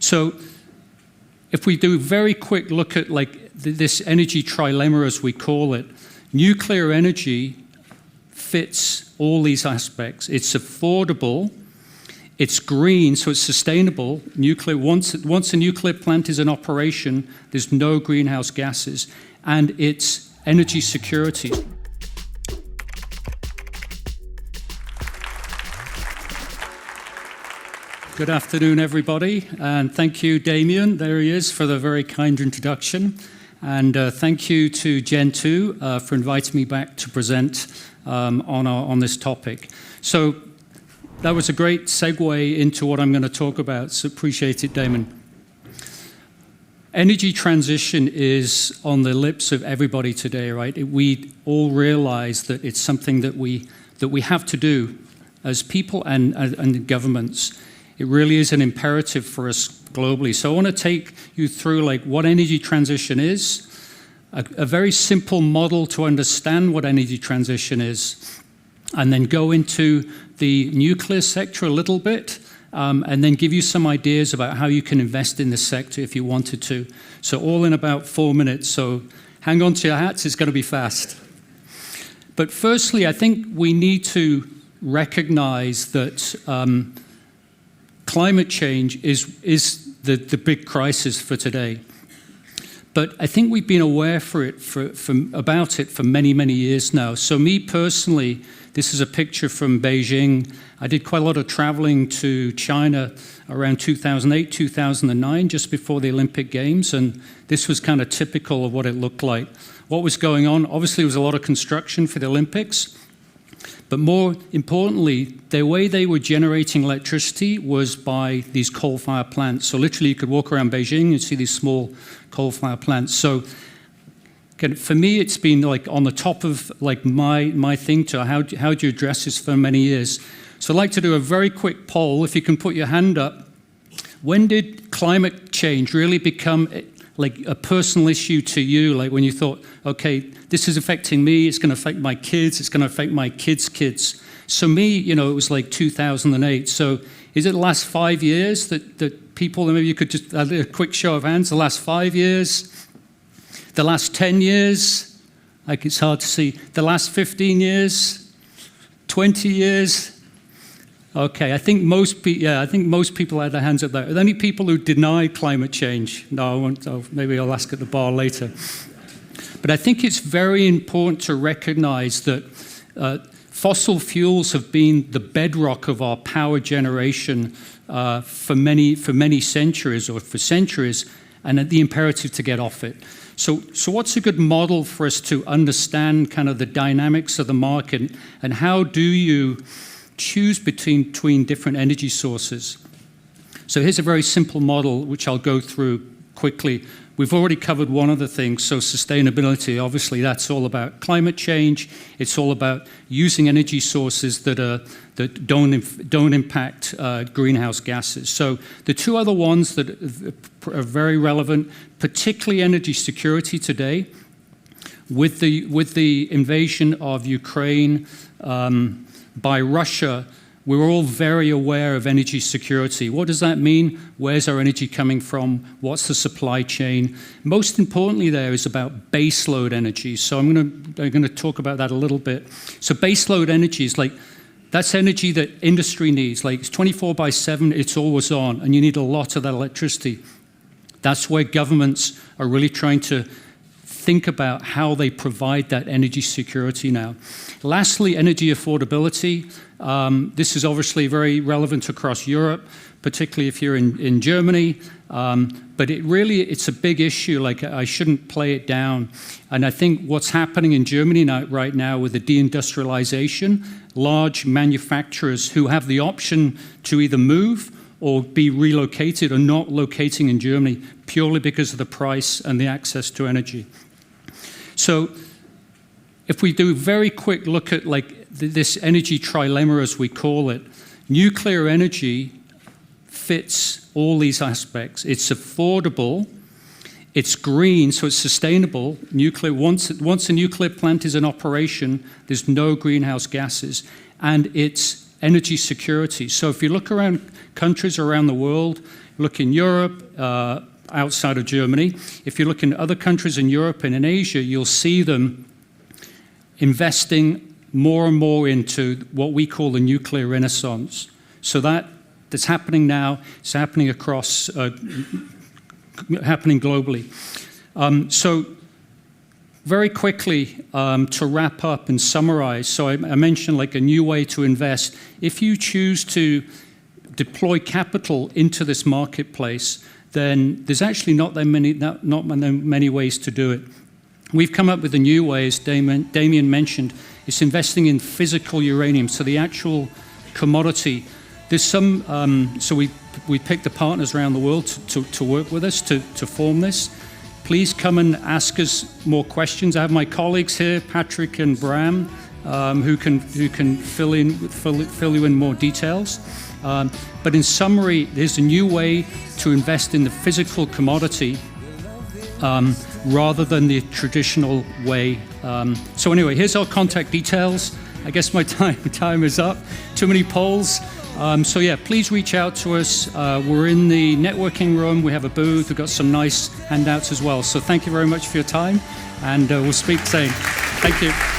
So if we do a very quick look at like this energy trilemma, as we call it, nuclear energy fits all these aspects. It's affordable, it's green, so it's sustainable. Once a nuclear plant is in operation, there's no greenhouse gases, and it's energy security. Good afternoon, everybody, and thank you, Damien, there he is, for the very kind introduction. And thank you to Gen 2 for inviting me back to present on this topic. So that was a great segue into what I'm going to talk about, so appreciate it, Damon. Energy transition is on the lips of everybody today, right? We all realize that it's something that we have to do as people and governments. It really is an imperative for us globally. So I want to take you through like what energy transition is, a very simple model to understand what energy transition is, and then go into the nuclear sector a little bit, and then give you some ideas about how you can invest in this sector if you wanted to. So all in about 4 minutes, so hang on to your hats, it's going to be fast. But firstly, I think we need to recognize that climate change is the big crisis for today. But I think we've been aware about it for many, many years now. So me personally, this is a picture from Beijing. I did quite a lot of traveling to China around 2008, 2009, just before the Olympic Games, and this was kind of typical of what it looked like. What was going on? Obviously, there was a lot of construction for the Olympics. But more importantly, the way they were generating electricity was by these coal-fired plants. So literally, you could walk around Beijing and see these small coal-fired plants. So for me, it's been like on the top of like my thing to how do you address this for many years. So I'd like to do a very quick poll. If you can put your hand up, when did climate change really become like a personal issue to you, like when you thought, okay, this is affecting me, it's going to affect my kids, it's going to affect my kids' kids. So me, it was like 2008. So is it the last 5 years that people, maybe you could just add a quick show of hands, the last 5 years, the last 10 years, like it's hard to see, the last 15 years, 20 years? Okay, I think most people had their hands up there. Are there any people who deny climate change? No, I won't. Maybe I'll ask at the bar later. But I think it's very important to recognize that fossil fuels have been the bedrock of our power generation for many centuries, or for centuries, and the imperative to get off it. So what's a good model for us to understand kind of the dynamics of the market, and how do you choose between different energy sources? So here's a very simple model, which I'll go through quickly. We've already covered one of the things, so sustainability, obviously that's all about climate change. It's all about using energy sources that don't impact greenhouse gases. So the two other ones that are very relevant, particularly energy security today, with the invasion of Ukraine by Russia, we're all very aware of energy security. What does that mean? Where's our energy coming from? What's the supply chain? Most importantly there is about baseload energy. So I'm going to talk about that a little bit. So baseload energy is like, that's energy that industry needs. Like it's 24/7, it's always on, and you need a lot of that electricity. That's where governments are really trying to think about how they provide that energy security now. Lastly, energy affordability. This is obviously very relevant across Europe, particularly if you're in Germany. But it's a big issue. Like I shouldn't play it down. And I think what's happening in Germany right now with the deindustrialization, large manufacturers who have the option to either move or be relocated are not locating in Germany purely because of the price and the access to energy. So if we do a very quick look at like this energy trilemma, as we call it, nuclear energy fits all these aspects. It's affordable, it's green, so it's sustainable. Once a nuclear plant is in operation, there's no greenhouse gases, and it's energy security. So if you look around countries around the world, look in Europe, outside of Germany, if you look in other countries in Europe and in Asia, you'll see them investing more and more into what we call the nuclear renaissance. So that's happening now. It's happening across, happening globally. So very quickly, to wrap up and summarize, so I mentioned like a new way to invest. If you choose to deploy capital into this marketplace, then there's actually not many ways to do it. We've come up with a new way, as Damien mentioned. It's investing in physical uranium, so the actual commodity. There's some, so we picked the partners around the world to work with us to form this. Please come and ask us more questions. I have my colleagues here, Patrick and Bram, who can fill you in more details. But in summary, there's a new way to invest in the physical commodity rather than the traditional way. So anyway, here's our contact details. I guess my time is up. Too many polls. So yeah, please reach out to us. We're in the networking room. We have a booth. We've got some nice handouts as well. So thank you very much for your time, and we'll speak soon. Thank you.